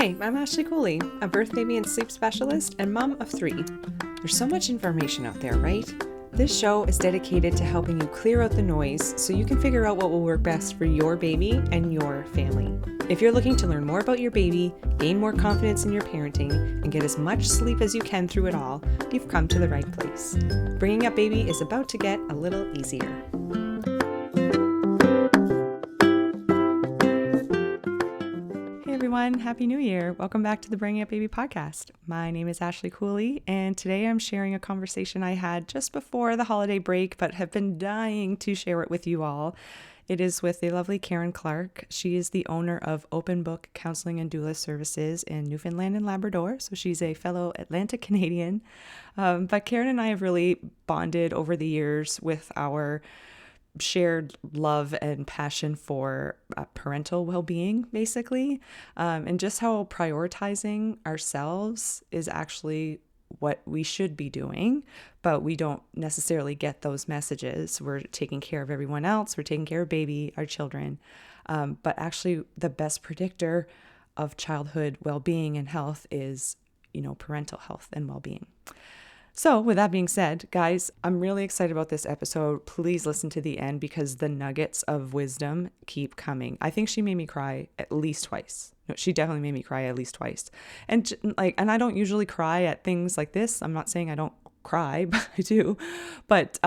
Hi, I'm Ashley Cooley, a birth, baby, and sleep specialist and mom of 3. There's so much information out there, right? This show is dedicated to helping you clear out the noise so you can figure out what will work best for your baby and your family. If you're looking to learn more about your baby, gain more confidence in your parenting, and get as much sleep as you can through it all, you've come to the right place. Bringing up baby is about to get a little easier. Everyone, Happy New Year. Welcome back to the Bringing Up Baby podcast. My name is Ashley Cooley, and today I'm sharing a conversation I had just before the holiday break, but have been dying to share it with you all. It is with the lovely Clarke. She is the owner of Open Book Counselling and Doula Services in Newfoundland and Labrador, so she's a fellow Atlantic Canadian. But Karen and I have really bonded over the years with our shared love and passion for parental well-being, basically, and just how prioritizing ourselves is actually what we should be doing, but we don't necessarily get those messages. We're taking care of everyone else. We're taking care of baby, our children, but actually the best predictor of childhood well-being and health is, parental health and well-being. So with that being said, guys, I'm really excited about this episode. Please listen to the end because the nuggets of wisdom keep coming. I think she made me cry at least twice. No, she definitely made me cry at least twice. And I don't usually cry at things like this. I'm not saying I don't cry, but I do. But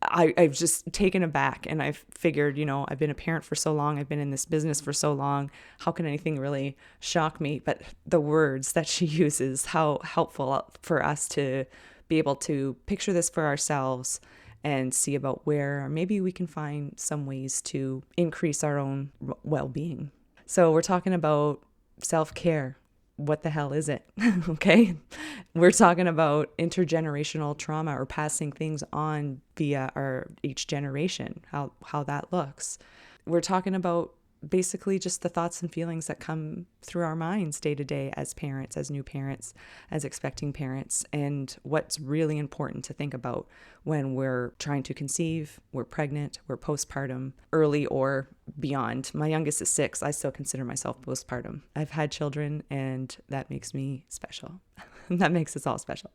I've just taken aback, and I've figured, I've been a parent for so long. I've been in this business for so long. How can anything really shock me? But the words that she uses, how helpful for us to be able to picture this for ourselves and see about where maybe we can find some ways to increase our own well-being. So we're talking about self-care. What the hell is it? Okay. We're talking about intergenerational trauma or passing things on via each generation, how that looks. We're talking about basically just the thoughts and feelings that come through our minds day to day as parents, as new parents, as expecting parents, and what's really important to think about when we're trying to conceive, we're pregnant, we're postpartum, early or beyond. My youngest is 6. I still consider myself postpartum. I've had children, and that makes me special. That makes us all special.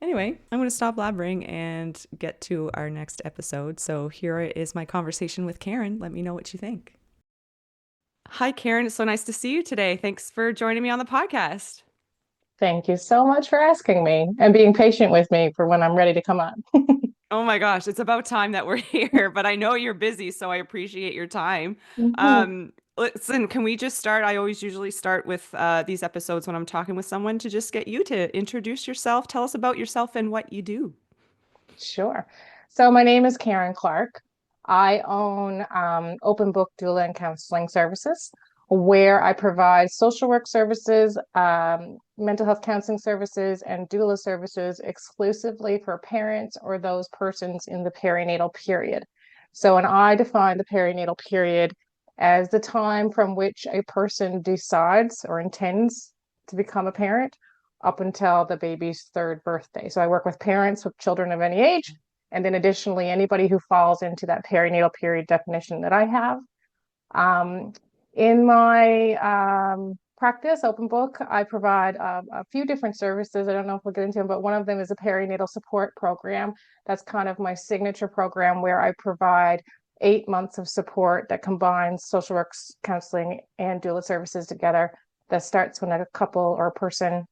Anyway, I'm going to stop blabbering and get to our next episode. So here is my conversation with Karen. Let me know what you think. Hi, Karen. It's so nice to see you today. Thanks for joining me on the podcast. Thank you so much for asking me and being patient with me for when I'm ready to come on. Oh my gosh, it's about time that we're here, but I know you're busy, so I appreciate your time. Mhm. Listen, can we just start? I always usually start with these episodes when I'm talking with someone to just get you to introduce yourself. Tell us about yourself and what you do. Sure. So my name is Karen Clarke. I own Open Book Doula and Counseling Services, where I provide social work services, mental health counseling services, and doula services exclusively for parents or those persons in the perinatal period. So, and I define the perinatal period as the time from which a person decides or intends to become a parent up until the baby's 3rd birthday. So I work with parents with children of any age, and then additionally, anybody who falls into that perinatal period definition that I have. In my practice, Open Book, I provide a few different services. I don't know if we'll get into them, but one of them is a perinatal support program. That's kind of my signature program where I provide 8 months of support that combines social work, counseling, and doula services together. That starts when a couple or a person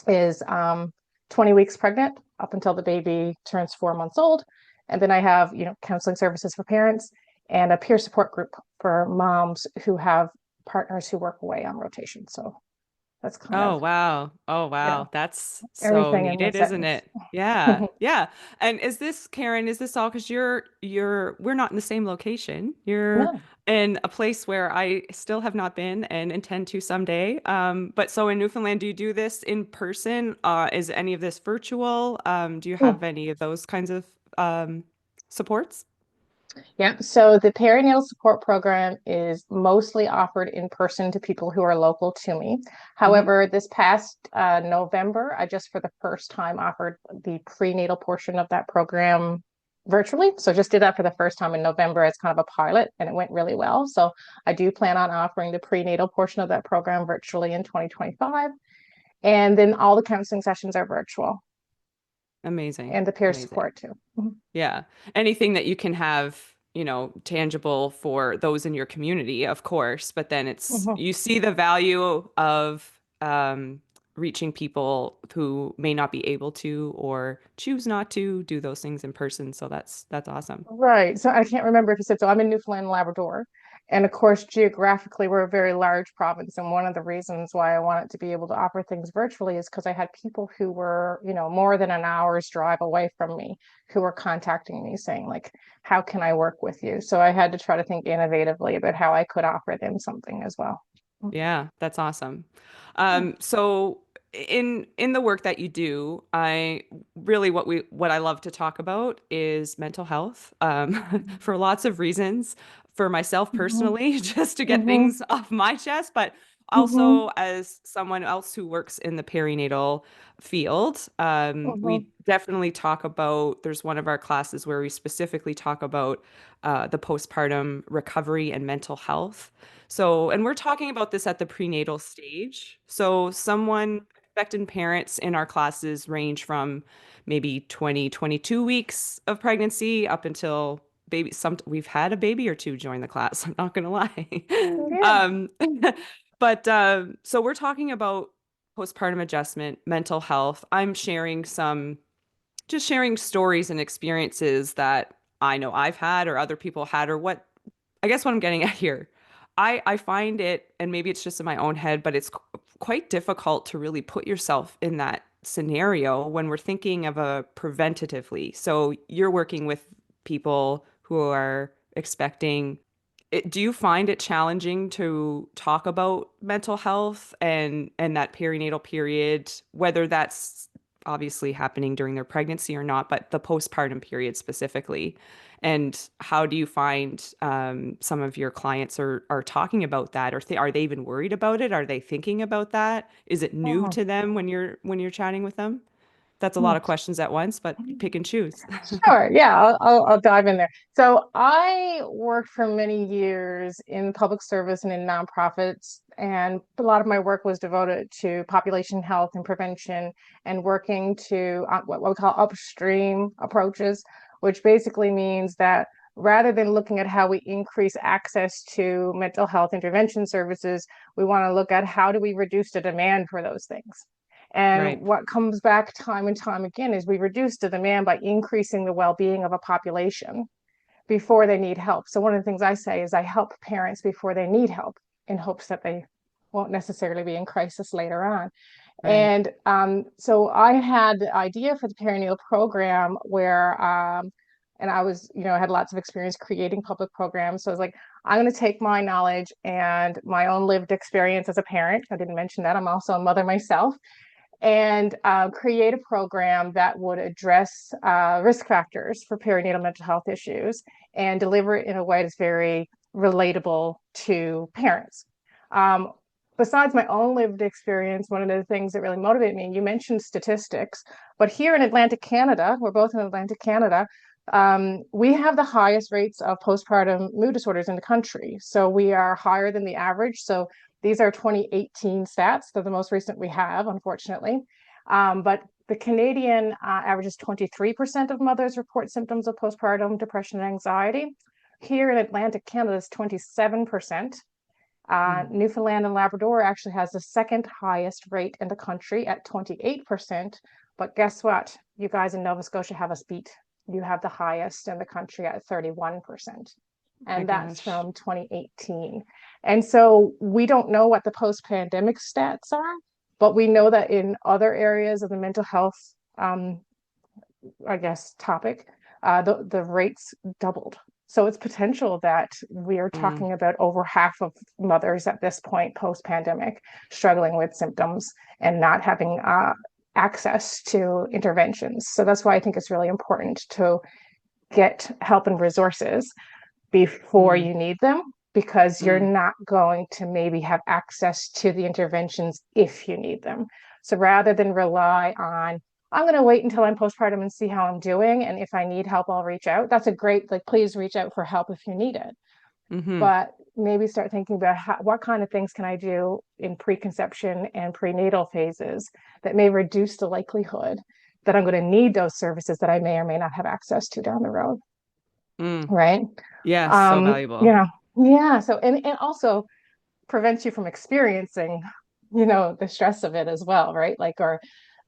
is 20 weeks pregnant up until the baby turns 4 months old. And then I have, counseling services for parents and a peer support group for moms who have partners who work away on rotation. So that's kind Oh, of, wow. Oh, wow. That's so everything in one needed, isn't sentence. it? Yeah. Yeah. And is this, Karen, is this all because we're not in the same location. You're No. in a place where I still have not been and intend to someday. But so in Newfoundland, do you do this in person? Is any of this virtual? Do you have any of those kinds of supports? Yeah, so the perinatal support program is mostly offered in person to people who are local to me. Hmm. However, this past November, I just for the first time offered the prenatal portion of that program virtually. So just did that for the first time in November as kind of a pilot, and it went really well. So I do plan on offering the prenatal portion of that program virtually in 2025. And then all the counseling sessions are virtual, Amazing. and the peer Amazing. support too. Mhm. Yeah. Anything that you can have, tangible for those in your community, of course, but then Mhm. you see the value of reaching people who may not be able to or choose not to do those things in person. So that's awesome. Right. So I can't remember if you said so. I'm in Newfoundland and Labrador. And of course, geographically, we're a very large province. And one of the reasons why I wanted to be able to offer things virtually is because I had people who were, more than an hour's drive away from me who were contacting me saying, like, how can I work with you? So I had to try to think innovatively about how I could offer them something as well. Yeah, that's awesome. So in the work that you do, I really what I love to talk about is mental health, for lots of reasons. For myself Mhm. personally, just to get Mhm. things off my chest, but Mhm. also as someone else who works in the perinatal field, Mhm. we definitely talk about. There's one of our classes where we specifically talk about the postpartum recovery and mental health. So, and we're talking about this at the prenatal stage. So, expectant parents in our classes range from maybe 20, 22 weeks of pregnancy up until baby. We've had a baby or two join the class. I'm not gonna lie. Yeah. Um, but so we're talking about postpartum adjustment, mental health. I'm just sharing stories and experiences that I know I've had or other people had, or what I guess what I'm getting at here. I find it, and maybe it's just in my own head, but it's quite difficult to really put yourself in that scenario when we're thinking of a preventatively. So you're working with people who are expecting. Do you find it challenging to talk about mental health and that perinatal period, whether that's obviously happening during their pregnancy or not, but the postpartum period specifically? And how do you find some of your clients are talking about that, or are they even worried about it? Are they thinking about that? Is it new Mhm. to them when you're chatting with them? That's a lot of questions at once, but pick and choose. Sure. Yeah, I'll dive in there. So I worked for many years in public service and in nonprofits, and a lot of my work was devoted to population health and prevention and working to what we call upstream approaches, which basically means that rather than looking at how we increase access to mental health intervention services, we want to look at how do we reduce the demand for those things. And Right. what comes back time and time again is we reduce the demand by increasing the well-being of a population before they need help. So one of the things I say is I help parents before they need help in hopes that they won't necessarily be in crisis later on. Right. And so I had the idea for the perinatal program where, and I was, had lots of experience creating public programs. So I was like, I'm going to take my knowledge and my own lived experience as a parent. I didn't mention that. I'm also a mother myself, and create a program that would address risk factors for perinatal mental health issues and deliver it in a way that's very relatable to parents. Um, Besides my own lived experience, one of the things that really motivated me, you mentioned statistics, but here in Atlantic Canada, we're both in Atlantic Canada, we have the highest rates of postpartum mood disorders in the country. So we are higher than the average. So these are 2018 stats. They're the most recent we have, unfortunately. But the Canadian average is 23% of mothers report symptoms of postpartum depression and anxiety. Here in Atlantic Canada, it's 27%. Mm. Newfoundland and Labrador actually has the second highest rate in the country at 28%. But guess what? You guys in Nova Scotia have us beat. You have the highest in the country at 31%. My And that's gosh. from 2018. And so we don't know what the post pandemic stats are, but we know that in other areas of the mental health, um, I guess, topic, the rates doubled. So it's potential that we are Mm. talking about over half of mothers at this point post pandemic struggling with symptoms and not having access to interventions. So that's why I think it's really important to get help and resources before Mm. you need them, because you're Mm. not going to maybe have access to the interventions if you need them. So rather than rely on I'm going to wait until I'm postpartum and see how I'm doing. And if I need help, I'll reach out. That's a great, like, please reach out for help if you need it. Mm-hmm. But maybe start thinking about what kind of things can I do in preconception and prenatal phases that may reduce the likelihood that I'm going to need those services that I may or may not have access to down the road. Mm. Right. Yes, so valuable. You know, yeah. So, and also prevents you from experiencing, the stress of it as well, right? Like, or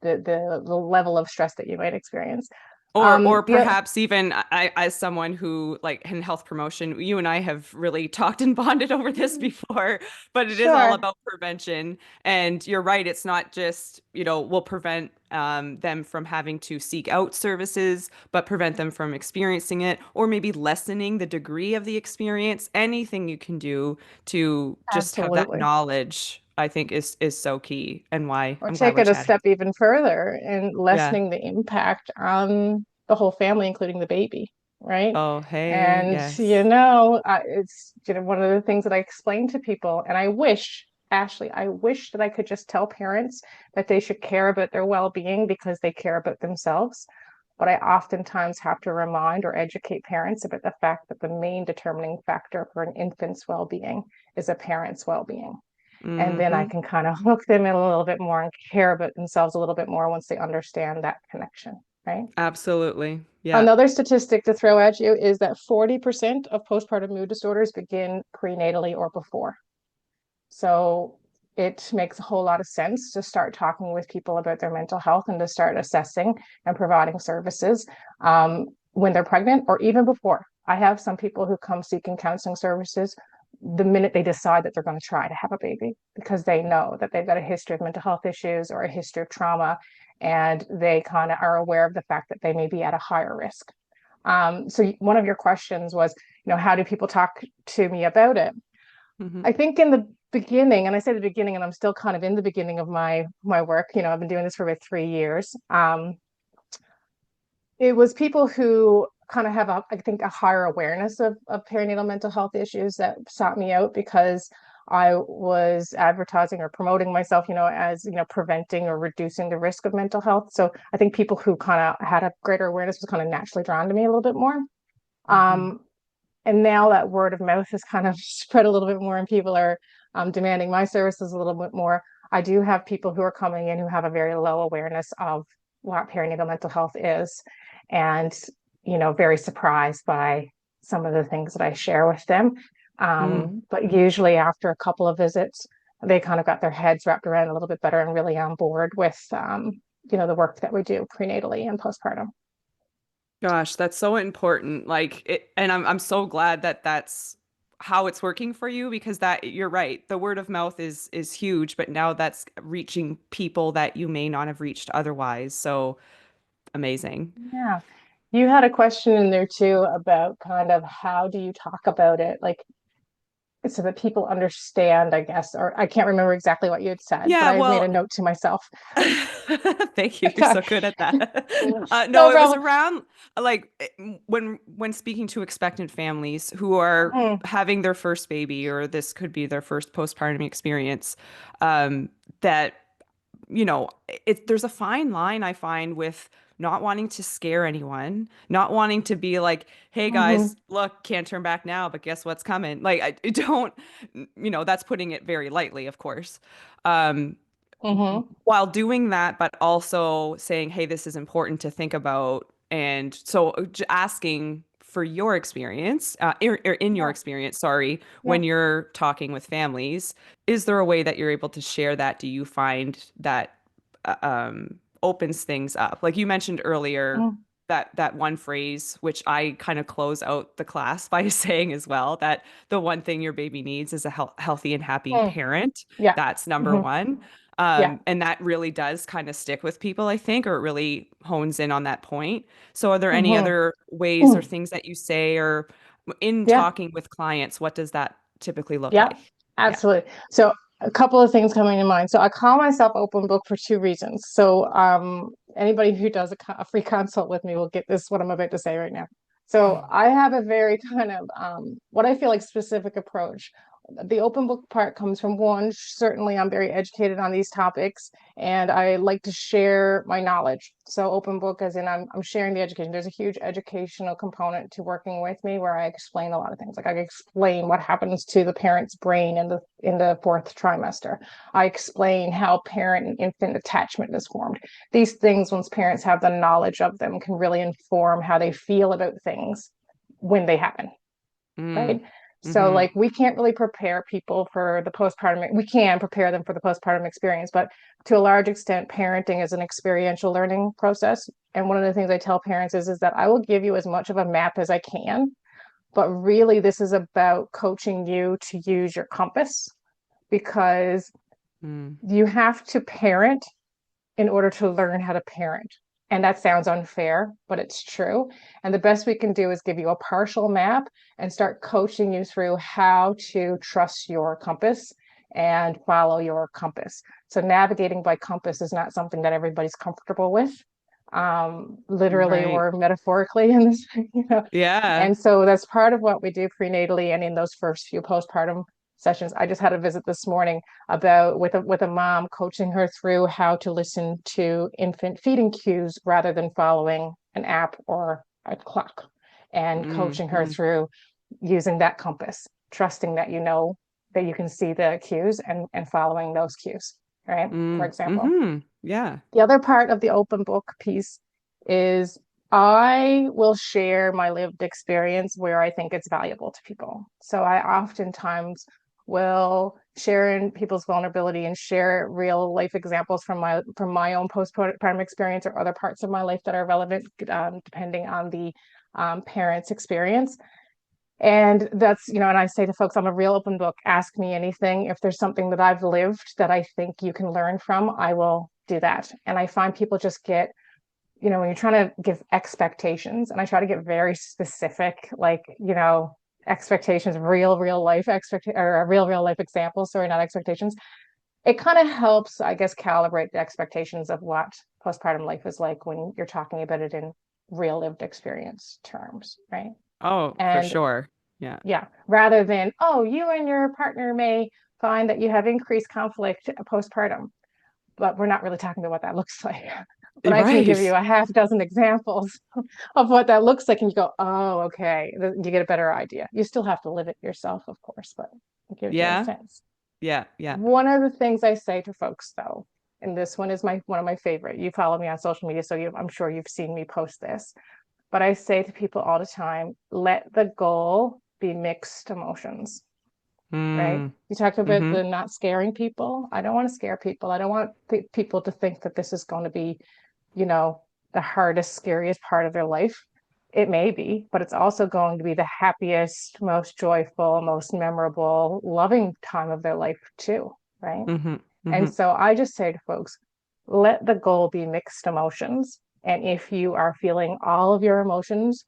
the level of stress that you might experience. Or Yeah, perhaps even I, as someone who like in health promotion, you and I have really talked and bonded over this before, but it is all sure, about prevention. And you're right, it's not just, we'll prevent them from having to seek out services, but prevent them from experiencing it, or maybe lessening the degree of the experience. Anything you can do to just have that absolutely. knowledge, I think is so key, and why Or I'm glad take we're it a chatting. step even further in Yeah. lessening the impact on the whole family, including the baby, right? Oh, hey, And yes. it's one of the things that I explain to people, and I wish, Ashley, I wish that I could just tell parents that they should care about their well-being because they care about themselves. But I oftentimes have to remind or educate parents about the fact that the main determining factor for an infant's well-being is a parent's well-being. And then I Hmm. can kind of hook them in a little bit more and care about themselves a little bit more once they understand that connection, right? Absolutely. Yeah. Another statistic to throw at you is that 40% of postpartum mood disorders begin prenatally or before. So it makes a whole lot of sense to start talking with people about their mental health and to start assessing and providing services when they're pregnant or even before. I have some people who come seeking counseling services the minute they decide that they're going to try to have a baby because they know that they've got a history of mental health issues or a history of trauma, and they kind of are aware of the fact that they may be at a higher risk. So one of your questions was, how do people talk to me about it? Hmm. I think in the beginning, and I say the beginning, and I'm still kind of in the beginning of my work. I've been doing this for about 3 years. It was people who kind of have I think, a higher awareness of perinatal mental health issues that sought me out because I was advertising or promoting myself, as preventing or reducing the risk of mental health. So I think people who kind of had a greater awareness was kind of naturally drawn to me a little bit more. Hmm. Um, and now that word of mouth has kind of spread a little bit more and people are demanding my services a little bit more. I do have people who are coming in who have a very low awareness of what perinatal mental health is, and very surprised by some of the things that I share with them. Mm. But usually after a couple of visits, they kind of got their heads wrapped around a little bit better and really on board with the work that we do prenatally and postpartum. Gosh, that's so important. Like it, and I'm so glad that that's how it's working for you, because that you're right. The word of mouth is huge, but now that's reaching people that you may not have reached otherwise. So amazing. Yeah. You had a question in there too about kind of how do you talk about it, like so that people understand, I guess, or I can't remember exactly what you had said, but Yeah, I made well, a note to myself. thank you. You're so good at that. No, No it was problem. around like when speaking to expectant families who are Mm, having their first baby, or this could be their first postpartum experience, that there's a fine line I find with not wanting to scare anyone, not wanting to be like, hey mm-hmm, guys, look, can't turn back now, but guess what's coming? Like, I don't, that's putting it very lightly, of course. Um, mm-hmm, while doing that, but also saying, hey, this is important to think about. And so asking for your experience, in your yeah, experience, sorry, yeah, when you're talking with families, is there a way that you're able to share that? Do you find that opens things up? Like you mentioned earlier, mm, that one phrase, which I kind of close out the class by saying as well, that the one thing your baby needs is a healthy and happy mm, parent. yeah, That's number mm-hmm, one. yeah, And that really does kind of stick with people, I think, or it really hones in on that point. So, are there any mm-hmm, other ways or mm, things that you say, or in yeah. talking with clients, what does that typically look Yeah, like? Yeah. absolutely. So a couple of things coming to mind. So I call myself open book for two reasons. So anybody who does a free consult with me will get this, what I'm about to say right now. So I have a very kind of what I feel like specific approach The open book part comes from one, certainly I'm very educated on these topics and I like to share my knowledge. So open book as in I'm sharing the education. There's a huge educational component to working with me where I explain a lot of things. Like I explain what happens to the parent's brain in the fourth trimester. I explain how parent and infant attachment is formed. These things, once parents have the knowledge of them, can really inform how they feel about things when they happen, Mm. right? So Mm-hmm. like we can't really prepare people for the postpartum. We can prepare them for the postpartum experience, but to a large extent, parenting is an experiential learning process. And one of the things I tell parents is that I will give you as much of a map as I can, but really this is about coaching you to use your compass because Mm. you have to parent in order to learn how to parent. And that sounds unfair, but it's true. And the best we can do is give you a partial map and start coaching you through how to trust your compass and follow your compass. So navigating by compass is not something that everybody's comfortable with, literally Right. or metaphorically in this, Yeah. And so that's part of what we do prenatally and in those first few postpartum sessions. I just had a visit this morning about with a mom coaching her through how to listen to infant feeding cues rather than following an app or a clock, and Mm. coaching her Mm. through using that compass, trusting that that you can see the cues and following those cues, right? For Mm. example. Mm-hmm. Yeah. The other part of the open book piece is I will share my lived experience where I think it's valuable to people. So I oftentimes will share in people's vulnerability and share real life examples from my own postpartum experience or other parts of my life that are relevant, depending on the parent's experience. And that's, and I say to folks, I'm a real open book. Ask me anything. If there's something that I've lived that I think you can learn from, I will do that. And I find people just get, when you're trying to give expectations, and I try to get very specific, like, expectations, real life or real life examples, sorry, not expectations. It kind of helps, I guess, calibrate the expectations of what postpartum life is like when you're talking about it in real lived experience terms, right? Oh, for And sure. Yeah. yeah, rather than, oh, you and your partner may find that you have increased conflict postpartum, but we're not really talking about what that looks like. But I can give you Right. a half dozen examples of what that looks like, and you go, oh, okay, you get a better idea. You still have to live it yourself, of course, but it gives you a Yeah. sense. Yeah. Yeah. One of the things I say to folks, though, and this one is one of my favorite. You follow me on social media, so I'm sure you've seen me post this. But I say to people all the time, let the goal be mixed emotions, right? Mm. You talked about Mm-hmm. the not scaring people. I don't want to scare people. I don't want people to think that this is going to be, you know, the hardest, scariest part of their life. It may be, but it's also going to be the happiest, most joyful, most memorable, loving time of their life, too, right? Mm-hmm. And Mm-hmm. so I just say to folks, let the goal be mixed emotions. And if you are feeling all of your emotions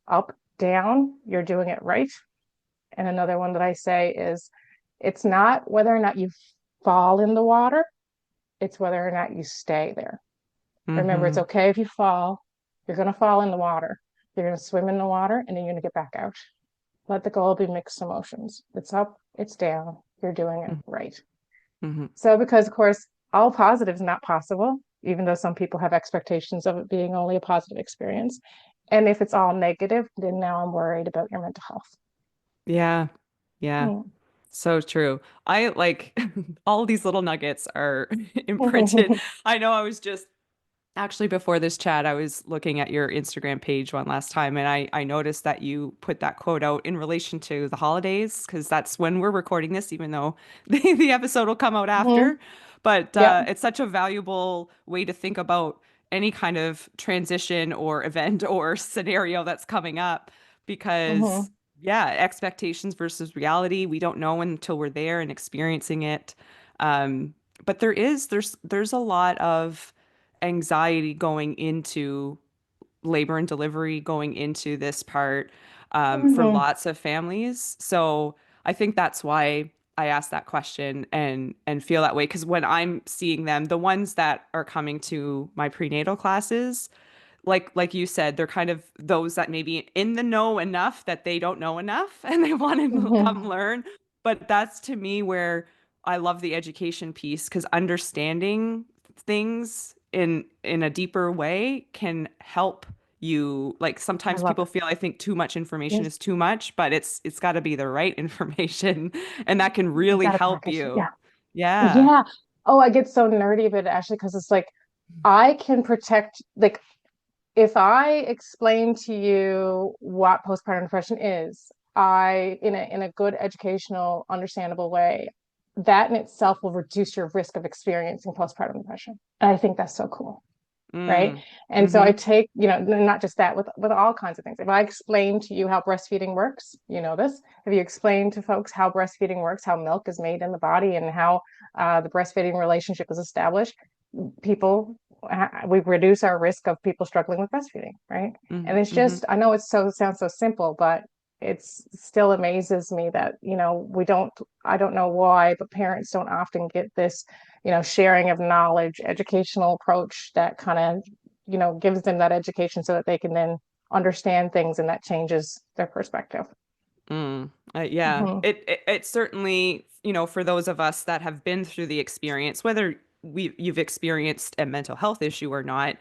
up, down, you're doing it right. And another one that I say is it's not whether or not you fall in the water, it's whether or not you stay there. Remember, it's Mm-hmm. okay if you fall. You're going to fall in the water. You're going to swim in the water and then you're going to get back out. Let the goal be mixed emotions. It's up, it's down. You're doing it right. Mm-hmm. So, because of course, all positive is not possible, even though some people have expectations of it being only a positive experience. And if it's all negative, then now I'm worried about your mental health. Yeah. Yeah. Mm. So true. I like all these little nuggets are imprinted. I know I was just actually before this chat, I was looking at your Instagram page one last time and I noticed that you put that quote out in relation to the holidays because that's when we're recording this, even though the episode will come out Mhm. after. But Yep. it's such a valuable way to think about any kind of transition or event or scenario that's coming up because Mhm. yeah, expectations versus reality, we don't know until we're there and experiencing it. Um, but there's a lot of anxiety going into labor and delivery, going into this part for Mhm. lots of families. So I think that's why I asked that question and feel that way. Because when I'm seeing them, the ones that are coming to my prenatal classes, like you said, they're kind of those that maybe in the know enough that they don't know enough and they want to Mhm. come learn. but that's to me where I love the education piece, because understanding things in a deeper way can help you. Like I sometimes love people it. feel, I think too much information Yes, is too much, but it's got to be the right information and that can you really got to help package it. you. Yeah. Yeah. Yeah. Oh, I get so nerdy about it, Ashley, because it's like I can protect, like, if I explain to you what postpartum depression is, in a good educational, understandable way, that in itself will reduce your risk of experiencing postpartum depression. And I think that's so cool. Right. Mm. And so I Mm-hmm. take, not just that, with all kinds of things. If I explain to you how breastfeeding works, you know this. If you explain to folks how breastfeeding works, how milk is made in the body, and how the breastfeeding relationship is established, people we reduce our risk of people struggling with breastfeeding, right? And it's Mm-hmm. just, I know it sounds so simple, but it's still amazes me that, we don't, I don't know why, but parents don't often get this, sharing of knowledge, educational approach that kind of, gives them that education so that they can then understand things, and that changes their perspective. Yeah, Hmm. it certainly, for those of us that have been through the experience, whether you've experienced a mental health issue or not,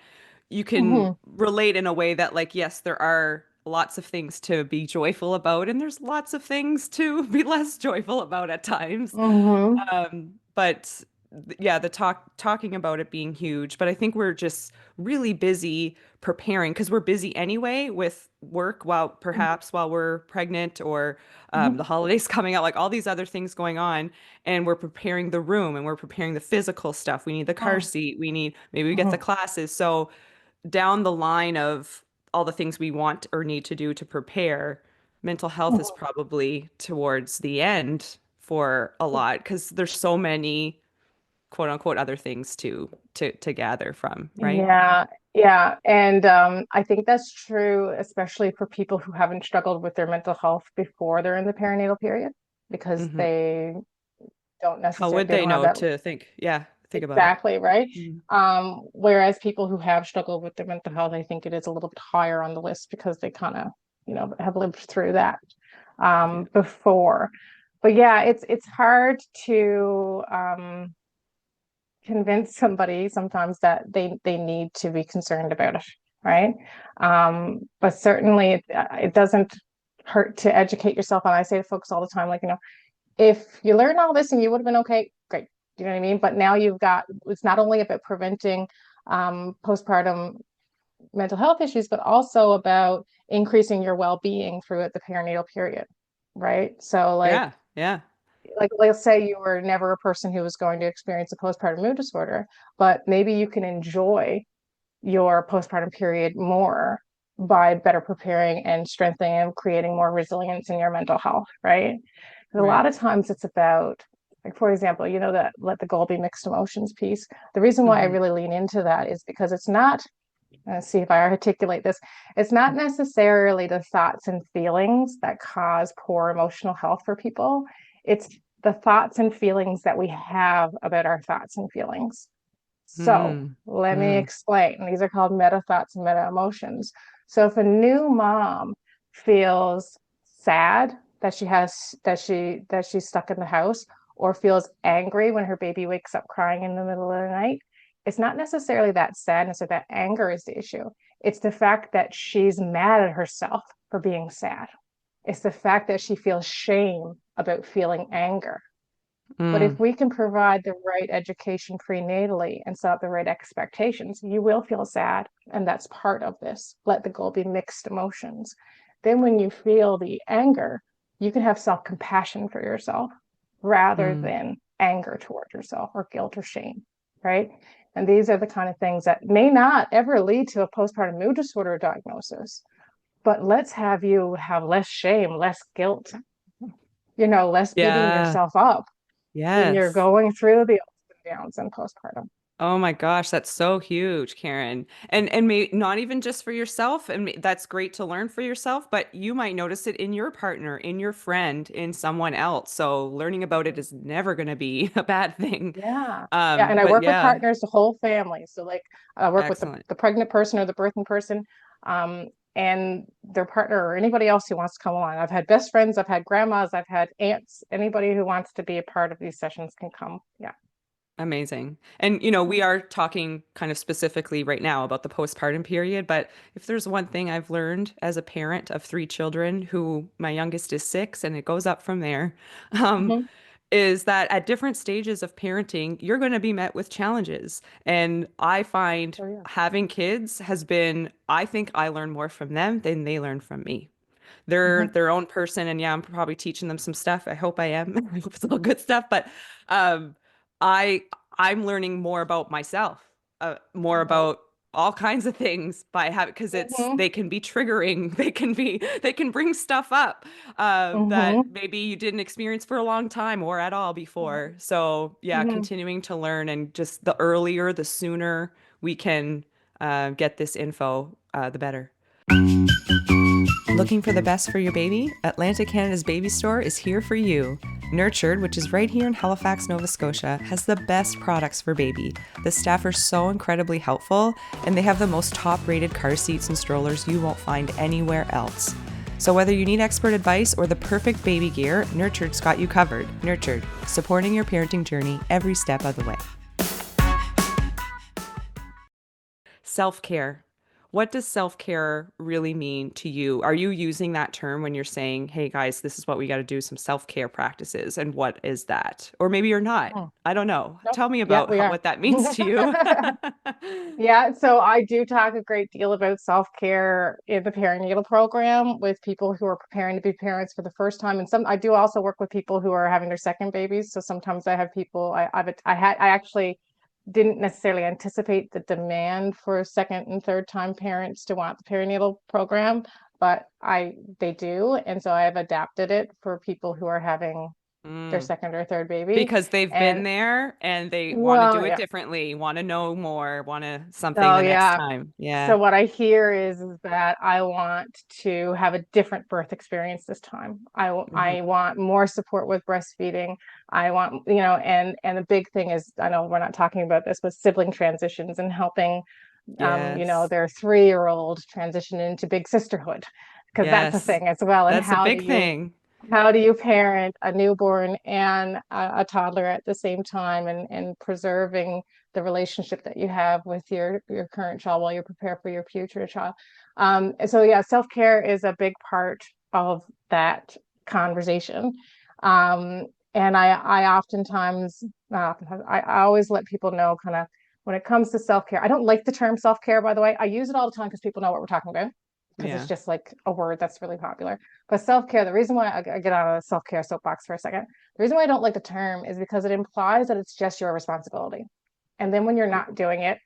you can Hmm. relate in a way that, like, yes, there are lots of things to be joyful about, and there's lots of things to be less joyful about at times. Hmm. But yeah, the talking about it being huge. But I think we're just really busy preparing, because we're busy anyway with work, while perhaps while we're pregnant, or the Hmm. holidays coming out, like all these other things going on, and we're preparing the room and we're preparing the physical stuff. We need the car seat. We need, maybe we get the Hmm. classes. So down the line of all the things we want or need to do to prepare, mental health is Hmm. probably towards the end for a lot, because there's so many quote unquote other things to gather from, right? Yeah, yeah. And I think that's true, especially for people who haven't struggled with their mental health before they're in the perinatal period, because Hmm. they don't How necessarily, would they they don't have know that to think? Yeah, think about it. exactly, right? Mm. Whereas people who have struggled with their mental health, I think it is a little bit higher on the list because they kind of, have lived through that Yeah. before. But yeah, it's hard to convince somebody sometimes that they need to be concerned about it, right? But certainly it doesn't hurt to educate yourself. And I say to folks all the time, like, if you learn all this and you would have been okay, great. You know what I mean? But now it's not only about preventing postpartum mental health issues, but also about increasing your well-being throughout the perinatal period, right? So Yeah. Yeah. like let's say you were never a person who was going to experience a postpartum mood disorder, but maybe you can enjoy your postpartum period more by better preparing and strengthening and creating more resilience in your mental health, right? Because a Right. lot of times it's about, like, for example, that let the goal be mixed emotions piece. The reason why I Hmm. really lean into that is because it's not, let's see if I articulate this, it's not necessarily the thoughts and feelings that cause poor emotional health for people. It's the thoughts and feelings that we have about our thoughts and feelings. So Mm. let me Mm. explain. These are called meta thoughts and meta emotions. So if a new mom feels sad that she's stuck in the house, or feels angry when her baby wakes up crying in the middle of the night, it's not necessarily that sadness or that anger is the issue. It's the fact that she's mad at herself for being sad. It's the fact that she feels shame about feeling anger. But if Mm. we can provide the right education prenatally and set up the right expectations, you will feel sad. And that's part of this. Let the goal be mixed emotions. Then, when you feel the anger, you can have self compassion for yourself rather Mm. than anger towards yourself or guilt or shame, right? And these are the kind of things that may not ever lead to a postpartum mood disorder diagnosis, but let's have you have less shame, less guilt, less beating Yeah. yourself up when you're Yes. going through the ups and downs in postpartum. Oh my gosh, that's so huge, Karen. And not even just for yourself, and that's great to learn for yourself, but you might notice it in your partner, in your friend, in someone else. So learning about it is never going to be a bad thing. Yeah. Yeah. And I But work with yeah, partners, the whole family. So like I work with excellent. the pregnant person or the birthing person. and their partner or anybody else who wants to come along. I've had best friends, I've had grandmas, I've had aunts. Anybody who wants to be a part of these sessions can come. Yeah. Amazing. And, we are talking kind of specifically right now about the postpartum period, but if there's one thing I've learned as a parent of three children, who my youngest is 6 and it goes up from there, um, Mm-hmm. is that at different stages of parenting, you're going to be met with challenges. And I find Oh, yeah. having kids has been, I think I learn more from them than they learn from me. They're Mm-hmm. their own person, and yeah, I'm probably teaching them some stuff. I hope I am. I hope it's all good stuff, but um I I'm learning more about myself, more about all kinds of things by having, because it's Mm-hmm. they can be triggering. They can bring stuff up that Mm-hmm. maybe you didn't experience for a long time or at all before. So yeah, Mm-hmm. continuing to learn, and just the earlier, the sooner we can get this info, the better. Looking for the best for your baby? Atlantic Canada's Baby Store is here for you. Nurtured, which is right here in Halifax, Nova Scotia, has the best products for baby. The staff are so incredibly helpful, and they have the most top-rated car seats and strollers you won't find anywhere else. So whether you need expert advice or the perfect baby gear, Nurtured's got you covered. Nurtured, supporting your parenting journey every step of the way. Self-care. What does self-care really mean to you? Are you using that term when you're saying, hey guys, this is what we got to do, some self-care practices? And what is that? Or maybe you're not. Mm-hmm. I don't know. Nope. Tell me Yeah, about we are. what that means to you. Yeah, so I do talk a great deal about self-care in the perinatal program with people who are preparing to be parents for the first time. And some I do also work with people who are having their second babies. So sometimes I have people I actually didn't necessarily anticipate the demand for second and third time parents to want the perinatal program, but they do. And so I have adapted it for people who are having their Mm. second or third baby. Because they've been And there and they want to do well, it yeah. differently, want to know more, want to something So the next yeah. time. Yeah. So what I hear is that I want to have a different birth experience this time. Hmm. I want more support with breastfeeding. I want, and the big thing is, I know we're not talking about this, but sibling transitions and helping, Yes. their 3-year-old transition into big sisterhood, because that's a Yes. thing as well. And That's a big thing. how do you parent a newborn and a toddler at the same time, and preserving the relationship that you have with your current child while you prepare for your future child? So yeah, self-care is a big part of that conversation. Um, and I oftentimes, I always let people know kind of when it comes to self-care. I don't like the term self-care, by the way. I use it all the time because people know what we're talking about, because it's Yeah. just like a word that's really popular. But self-care, the reason why I get on a self-care soapbox for a second, the reason why I don't like the term is because it implies that it's just your responsibility. And then when you're not doing it,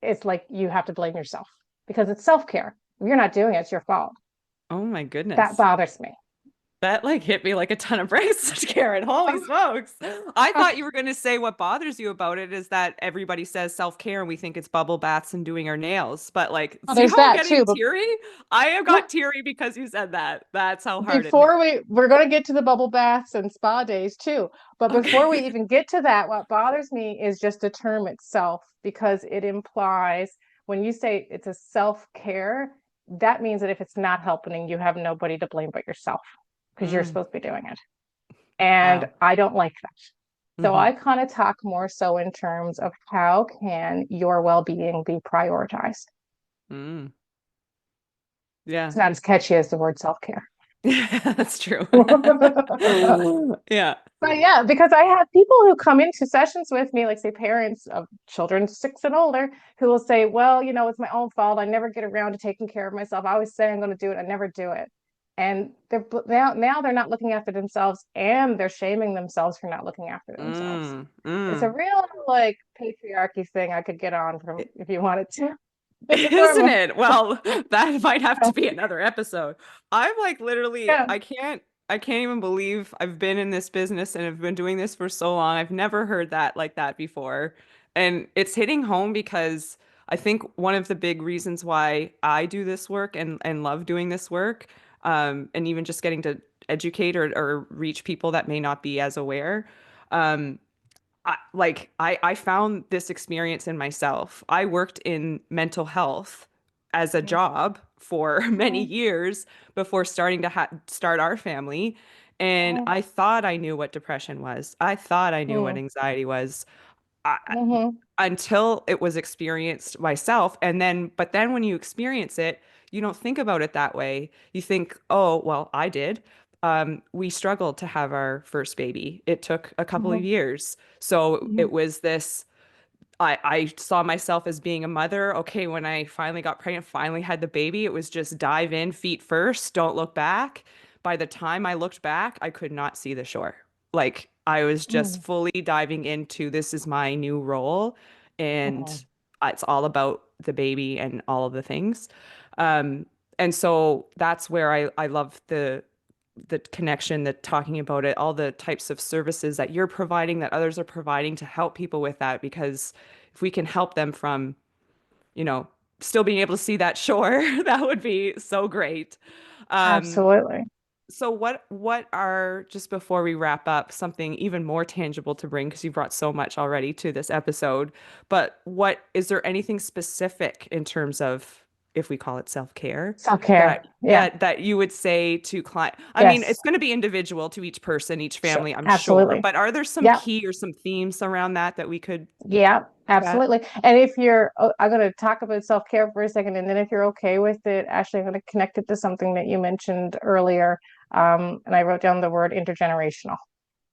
it's like you have to blame yourself because it's self-care. If you're not doing it, it's your fault. Oh my That goodness. bothers me. That like hit me like a ton of bricks, Karen. Holy smokes. I thought you were going to say what bothers you about it is that everybody says self-care and we think it's bubble baths and doing our nails. But like, Well, see there's how I'm that getting too. But teary? I have got teary because you said that. That's how hard it hit. before we're going to get to the bubble baths and spa days too, but before we Okay. even get to that, what bothers me is just the term itself, because it implies, when you say it's a self-care, that means that if it's not helping, you have nobody to blame but yourself, because you're Mm, supposed to be doing it. And wow. I don't like that. So Hmm. I kind of talk more so in terms of how can your well-being be prioritized. Mm, yeah. It's not as catchy as the word self-care. That's true. Yeah. But yeah, because I have people who come into sessions with me, like say parents of children 6 and older, who will say, well, it's my own fault. I never get around to taking care of myself. I always say I'm going to do it. I never do it. And now they're not looking after themselves, and they're shaming themselves for not looking after themselves. Mm, It's a mm. real like patriarchy thing I could get on from if you wanted to. It's a form Isn't of it? Well, that might have to be another episode. I'm like literally, yeah. I can't even believe I've been in this business and have been doing this for so long. I've never heard that like that before. And it's hitting home because I think one of the big reasons why I do this work and love doing this work, and even just getting to educate or reach people that may not be as aware, um, I found this experience in myself. I worked in mental health as a job for many Mhm. years before starting to start our family. And Mhm. I thought I knew what depression was. I thought I knew what Mhm. anxiety was. I, Mhm. until it was experienced myself. But then when you experience it, you don't think about it that way. You think, oh, well, I did. We struggled to have our first baby. It took a couple of Mhm. years. So Mhm. it was this I saw myself as being a mother. Okay, when I finally got pregnant, finally had the baby, it was just dive in, feet first, don't look back. By the time I looked back, I could not see the shore. Like I was just Mhm. fully diving into this is my new role, and Mhm. it's all about the baby and all of the things. Um, and so that's where I love the connection, that talking about it, all the types of services that you're providing, that others are providing to help people with that. Because if we can help them from, you know, still being able to see that shore, that would be so great. Um, Absolutely. so what are, just before we wrap up, something even more tangible to bring, because you brought so much already to this episode, but what is there anything specific in terms of, if we call it self-care, Self-care. that Yeah. that you would say to client? I mean, Yes. it's going to be individual to each person, each Sure. family, I'm sure, Absolutely. but are there some Yeah. key or some themes around that we could Yeah, chat? absolutely. And if you're, oh, I'm going to talk about self-care for a second, and then if you're okay with it, Ashley, I'm going to connect it to something that you mentioned earlier. And I wrote down the word intergenerational.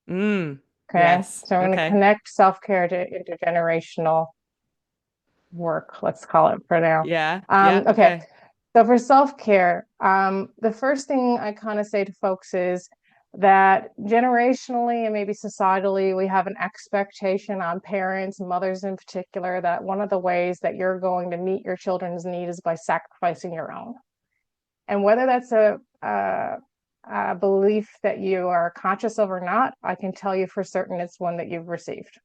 Mm, Okay. yes. So I'm going to Okay. connect self-care to intergenerational work, let's call it for now. Yeah. Yeah. Okay. Okay. So for self-care, the first thing I kind of say to folks is that generationally and maybe societally, we have an expectation on parents, mothers in particular, that one of the ways that you're going to meet your children's need is by sacrificing your own. And whether that's a belief that you are conscious of or not, I can tell you for certain it's one that you've received.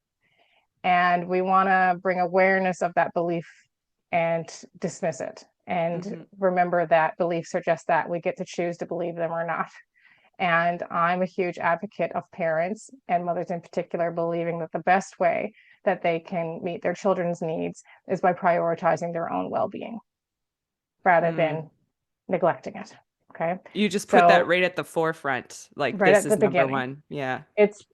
And we want to bring awareness of that belief and dismiss it. And Hmm. remember that beliefs are just that. We get to choose to believe them or not. And I'm a huge advocate of parents and mothers in particular believing that the best way that they can meet their children's needs is by prioritizing their own well-being rather Mm. than neglecting it. Okay. You just put that So right at the forefront. Like right this at the is number beginning, one. Yeah. it's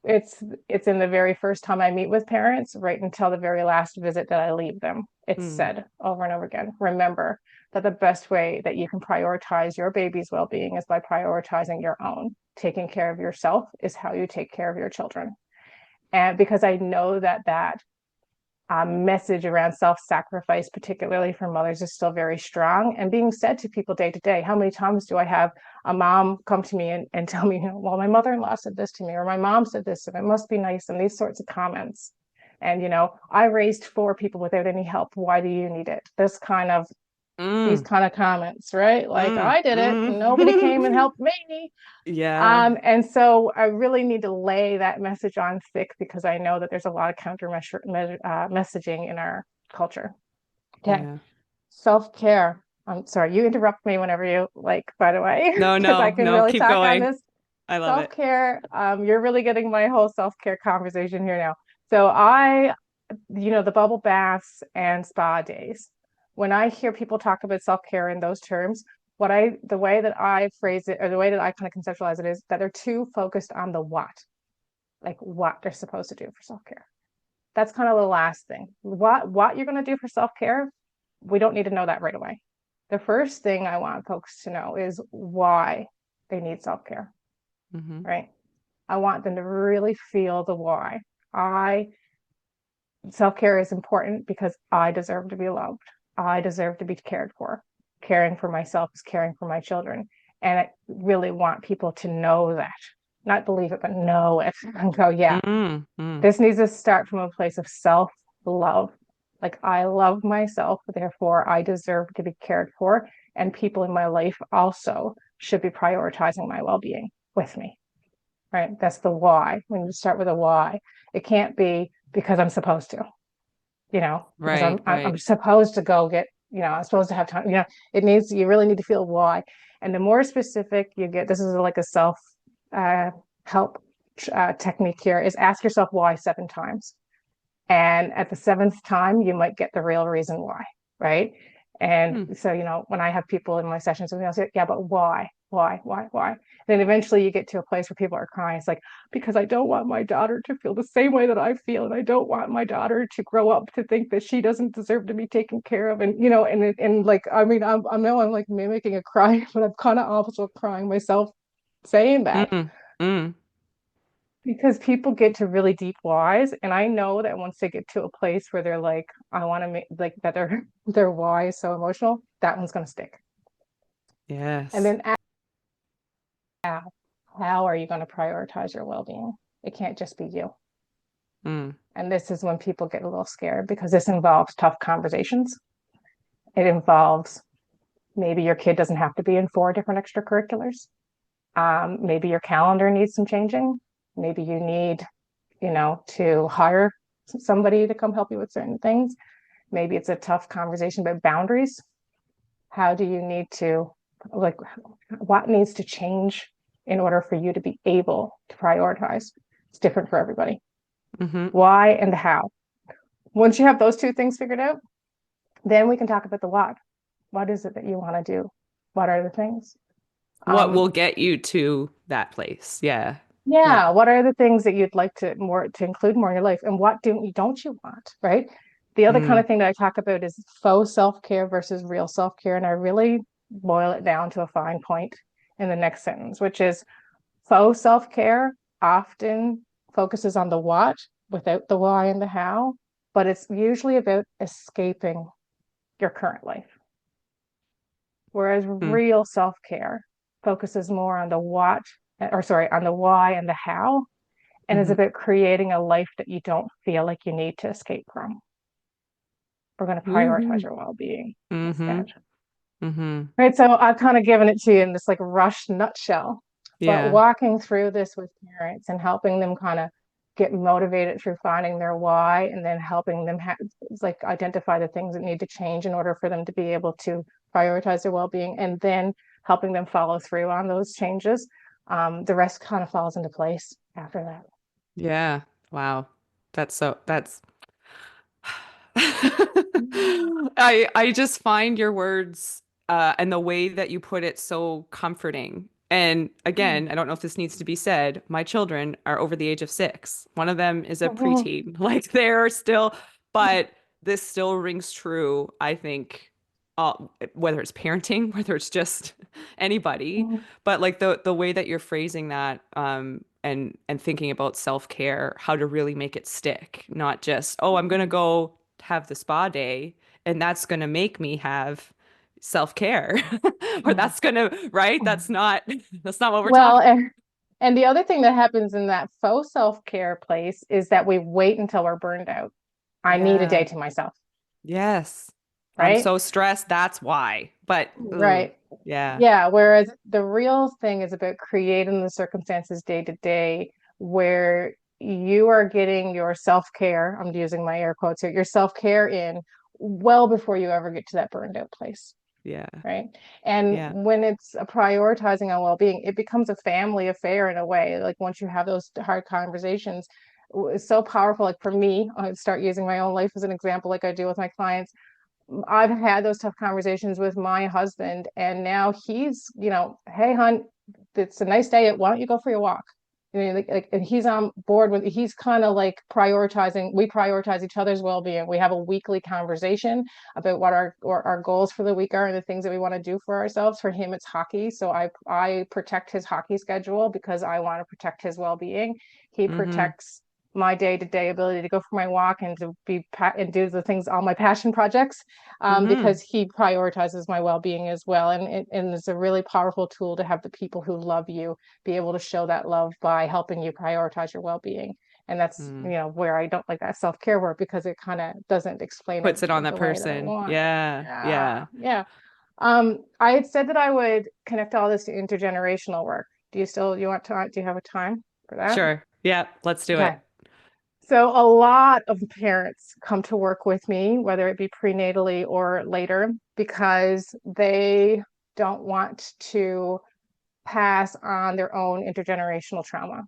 in the very first time I meet with parents, right until the very last visit that I leave them. It's Mm, said over and over again. Remember that the best way that you can prioritize your baby's well-being is by prioritizing your own. Taking care of yourself is how you take care of your children. And because I know that message around self-sacrifice, particularly for mothers, is still very strong and being said to people day to day. How many times do I have a mom come to me and tell me, well, my mother-in-law said this to me, or my mom said this, and it must be nice, and these sorts of comments. And, I raised 4 people without any help. Why do you need it? These mm, kind of comments, right? Like, mm, I did it, and nobody came and mm. helped me. Yeah. And so I really need to lay that message on thick because I know that there's a lot of messaging in our culture. Okay. Yeah. Self-care. I'm sorry, you interrupt me whenever you like, by the way, No, because I no, can no. really Keep talk on going. this. I love it. Self-care, you're really getting my whole self-care conversation here now. So the bubble baths and spa days. When I hear people talk about self-care in those terms, the way that I phrase it, or the way that I kind of conceptualize it, is that they're too focused on the what, like what they're supposed to do for self-care. That's kind of the last thing. What you're going to do for self-care, we don't need to know that right away. The first thing I want folks to know is why they need self-care, Hmm. right? I want them to really feel the why. I Self-care is important because I deserve to be loved. I deserve to be cared for. Caring for myself is caring for my children. And I really want people to know that, not believe it, but know it and go, yeah, Mm, mm. this needs to start from a place of self-love. Like I love myself, therefore I deserve to be cared for. And people in my life also should be prioritizing my well-being with me. Right? That's the why. When you start with a why, it can't be because I'm supposed to, because Right, I'm right. supposed to go get, I'm supposed to have time. You really need to feel why. And the more specific you get, this is like a self help technique here, is ask yourself why 7 times. And at the seventh time, you might get the real reason why, right? And Hmm. so, when I have people in my sessions with me, I'll say, yeah, but why? Why? And then eventually you get to a place where people are crying. It's like, because I don't want my daughter to feel the same way that I feel. And I don't want my daughter to grow up to think that she doesn't deserve to be taken care of. And, and like, I mean, I know I'm like mimicking a cry, but I'm kind of also crying myself saying that Mm. Mm. because people get to really deep whys. And I know that once they get to a place where they're like, I want to make like that their why is so emotional, that one's going to stick. And Yes. then how are you going to prioritize your well-being? It can't just be you. Mm. And this is when people get a little scared because this involves tough conversations. It involves maybe your kid doesn't have to be in 4 different extracurriculars. Maybe your calendar needs some changing. Maybe you need, to hire somebody to come help you with certain things. Maybe it's a tough conversation about boundaries. How do you need to, like, what needs to change in order for you to be able to prioritize? It's different for everybody. Mm-hmm. Why and the how. Once you have those 2 things figured out, then we can talk about the what. What is it that you want to do? What are the things? What Um, will get you to that place? Yeah. Yeah. yeah, what are the things that you'd like to include more in your life, and what don't you want, right? The other kind Mm. of thing that I talk about is faux self-care versus real self-care, and I really boil it down to a fine point in the next sentence, which is faux self-care often focuses on the what without the why and the how, but it's usually about escaping your current life. Whereas Mm. real self-care focuses more on the what, or sorry, on the why and the how, and is Mm-hmm. about creating a life that you don't feel like you need to escape from. We're going to prioritize Mm-hmm. your well-being Mm-hmm. instead. Mm-hmm. Right. So I've kind of given it to you in this like rushed nutshell, but Yeah. walking through this with parents and helping them kind of get motivated through finding their why and then helping them like identify the things that need to change in order for them to be able to prioritize their well-being and then helping them follow through on those changes. The rest kind of falls into place after that. Yeah. Wow. That's I just find your words and the way that you put it so comforting. And again, I don't know if this needs to be said, my children are over the age of 6. One of them is a preteen. Like they're still, but this still rings true, I think, uh, whether it's parenting, whether it's just anybody, but like the way that you're phrasing that, and thinking about self-care, how to really make it stick, not just, oh, I'm gonna go have the spa day and that's gonna make me have self-care. Or that's gonna, right? That's not what we're Well, talking. and the other thing that happens in that faux self-care place is that we wait until we're burned out. I need a day Yeah. to myself, Yes. I'm right? so stressed, that's why. But ooh, Right. yeah. Yeah. Whereas the real thing is about creating the circumstances day to day where you are getting your self-care, I'm using my air quotes here, your self-care in well before you ever get to that burned out place. Yeah. Right. And Yeah. when it's a prioritizing on well-being, it becomes a family affair in a way. Like once you have those hard conversations, it's so powerful. Like for me, I start using my own life as an example, like I do with my clients. I've had those tough conversations with my husband, and now he's, hey, hon, it's a nice day. Why don't you go for your walk? I mean, and he's on board with. He's kind of like prioritizing. We prioritize each other's well-being. We have a weekly conversation about what our goals for the week are and the things that we want to do for ourselves. For him, it's hockey, so I protect his hockey schedule because I want to protect his well-being. He Mm-hmm. protects my day-to-day ability to go for my walk and to be and do the things, all my passion projects, Mm-hmm. because he prioritizes my well-being as well. And it's a really powerful tool to have the people who love you be able to show that love by helping you prioritize your well-being. And that's, Mm. where I don't like that self-care work because it kind of doesn't explain Puts it on everything that the way that I person. want. Yeah. Yeah, Yeah. yeah. I had said that I would connect all this to intergenerational work. You want to, do you have a time for that? Sure. Yeah. Let's do Okay. it. So a lot of parents come to work with me, whether it be prenatally or later, because they don't want to pass on their own intergenerational trauma.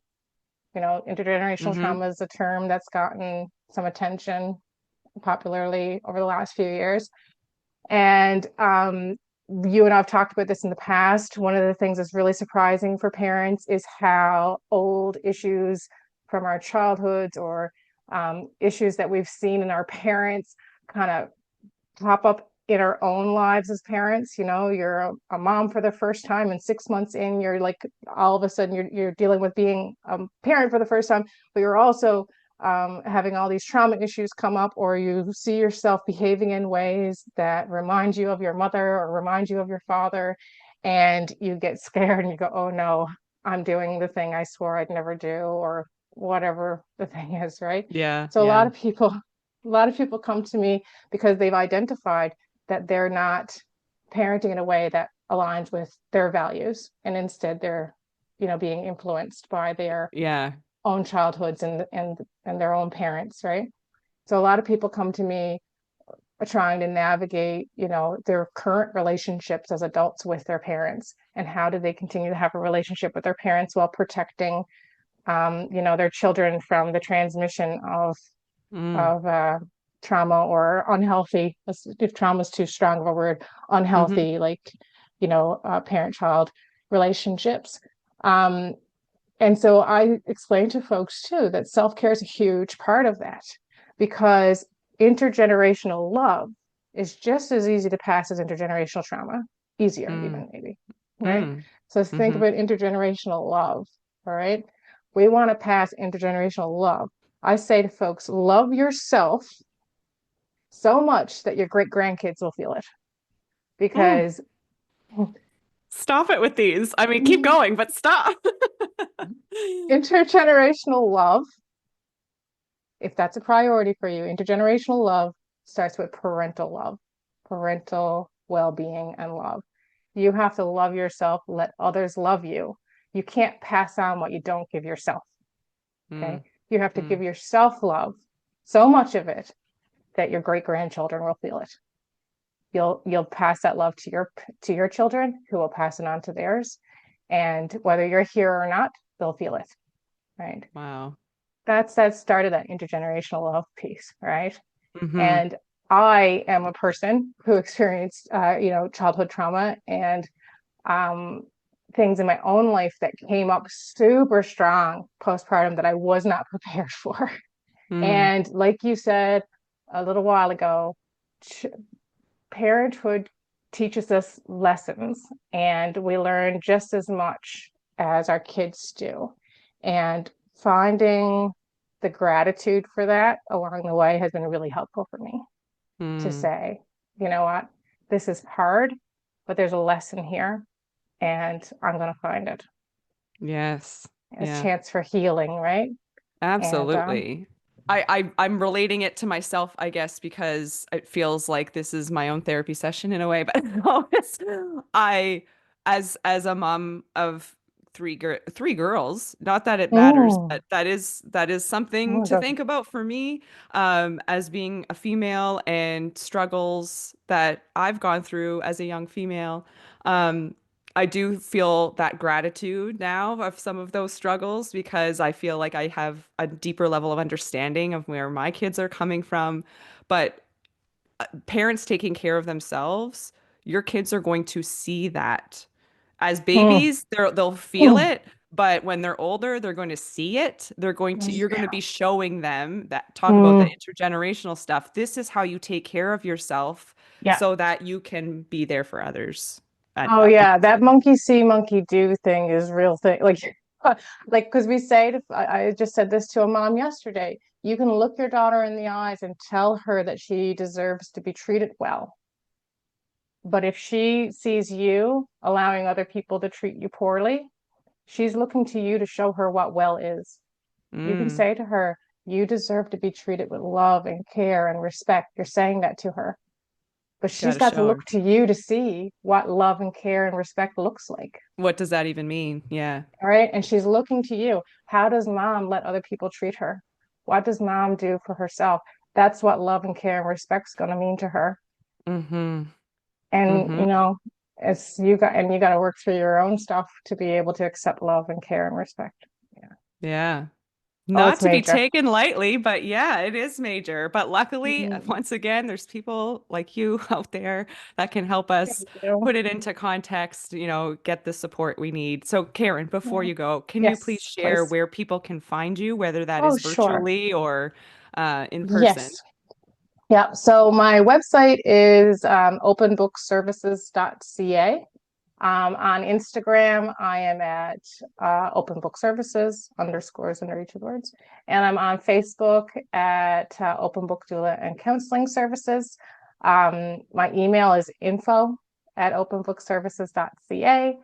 Intergenerational Mm-hmm. trauma is a term that's gotten some attention popularly over the last few years. And you and I have talked about this in the past. One of the things that's really surprising for parents is how old issues from our childhoods or issues that we've seen in our parents kind of pop up in our own lives as parents. You know, you're a mom for the first time, and 6 months in, you're like all of a sudden you're dealing with being a parent for the first time, but you're also having all these trauma issues come up, or you see yourself behaving in ways that remind you of your mother or remind you of your father, and you get scared and you go, oh no, I'm doing the thing I swore I'd never do, or whatever the thing is, right? Yeah. So Yeah. a lot of people come to me because they've identified that they're not parenting in a way that aligns with their values, and instead they're, being influenced by their Yeah. own childhoods and their own parents, right? So a lot of people come to me trying to navigate, their current relationships as adults with their parents, and how do they continue to have a relationship with their parents while protecting, their children from the transmission of Mm. of trauma or unhealthy, if trauma is too strong of a word, Mm-hmm. unhealthy, like, parent-child relationships. Um, and so I explain to folks too that self-care is a huge part of that, because intergenerational love is just as easy to pass as intergenerational trauma, easier Mm. even maybe, right? Mm. So think Mm-hmm. about intergenerational love, all right? We want to pass intergenerational love. I say to folks, love yourself so much that your great grandkids will feel it, Mm. because Stop it with these. I mean, keep going, but stop. intergenerational love, if that's a priority for you, intergenerational love starts with parental love, parental well-being and love. You have to love yourself, let others love you. You can't pass on what you don't give yourself. Okay. Mm. You have to give Mm. yourself love, so much of it that your great grandchildren will feel it. You'll pass that love to your children, who will pass it on to theirs. And whether you're here or not, they'll feel it. Right. Wow. That started that intergenerational love piece, right? Mm-hmm. And I am a person who experienced, childhood trauma and um, things in my own life that came up super strong postpartum that I was not prepared for. Mm. And like you said a little while ago, parenthood teaches us lessons, and we learn just as much as our kids do. And finding the gratitude for that along the way has been really helpful for me, to Mm. say, you know what, this is hard, but there's a lesson here, and I'm going to find it. Yes. A Yeah. chance for healing, right? And Absolutely. I'm relating it to myself, I guess, because it feels like this is my own therapy session in a way. But no, I, as a mom of three girls, not that it matters, mm, but that is something oh, to think about for me, as being a female and struggles that I've gone through as a young female. Um, I do feel that gratitude now of some of those struggles, because I feel like I have a deeper level of understanding of where my kids are coming from. But parents taking care of themselves, your kids are going to see that. As mm, babies, they'll feel mm. it, but when they're older, they're going to see it. You're going to be showing them that, talk about the Mm, intergenerational stuff. This is how you take care of yourself yeah. so that you can be there for others. Oh yeah, that monkey see, monkey do thing is real thing. Like, like because we say to, I just said this to a mom yesterday. You can look your daughter in the eyes and tell her that she deserves to be treated well. But if she sees you allowing other people to treat you poorly, she's looking to you to show her what well is. You can Mm, say to her, you deserve to be treated with love and care and respect. You're saying that to her. But she's gotta got to show look her. to you to see what love and care and respect looks like. What does that even mean? Yeah. All right. And she's looking to you. How does mom let other people treat her? What does mom do for herself? That's what love and care and respect is going to mean to her. Mm-hmm. And, Mm-hmm. you got to work through your own stuff to be able to accept love and care and respect. Yeah. Yeah. Oh, Not it's to be major. taken lightly, but yeah, it is major. But luckily, Mm, once again, there's people like you out there that can help us thank you. put it into context, get the support we need. So, Karen, before Yeah. you go, can you please Yes, share please. where people can find you, whether that Oh, is sure. virtually or in person? Yes. Yeah. So my website is openbookservices.ca. On Instagram, I am at Open Book Services, underscores under each of the words. And I'm on Facebook at Open Book Doula and Counseling Services. My email is info@openbookservices.ca.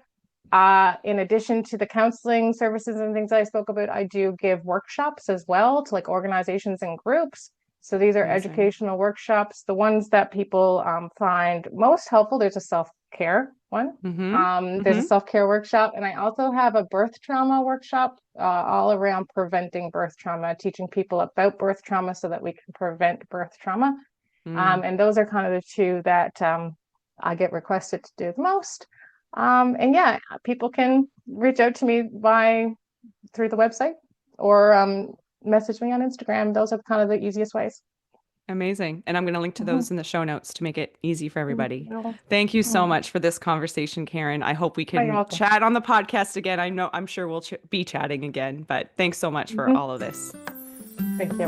In addition to the counseling services and things I spoke about, I do give workshops as well to like organizations and groups. So these are Amazing. educational workshops. The ones that people find most helpful, there's a self-care one. Mm-hmm. There's a Mm-hmm. self-care workshop, and I also have a birth trauma workshop all around preventing birth trauma, teaching people about birth trauma so that we can prevent birth trauma. Mm. And those are kind of the two that I get requested to do the most. And yeah, people can reach out to me through the website or message me on Instagram. Those are kind of the easiest ways. Amazing. And I'm going to link to Mhm. those in the show notes to make it easy for Thank everybody. you. Thank you so Mm. much for this conversation, Karen. I hope we Oh, you're can welcome. chat on the podcast again. I'm sure we'll be chatting again, but thanks so much for Mhm. all of this. Thank you.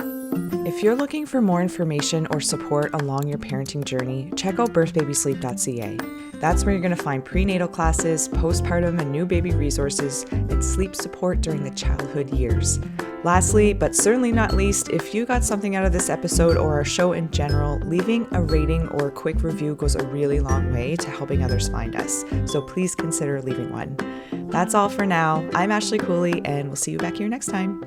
If you're looking for more information or support along your parenting journey, check out birthbabysleep.ca. That's where you're going to find prenatal classes, postpartum and new baby resources, and sleep support during the childhood years. Lastly, but certainly not least, if you got something out of this episode or our show in general, leaving a rating or a quick review goes a really long way to helping others find us. So please consider leaving one. That's all for now. I'm Ashley Cooley, and we'll see you back here next time.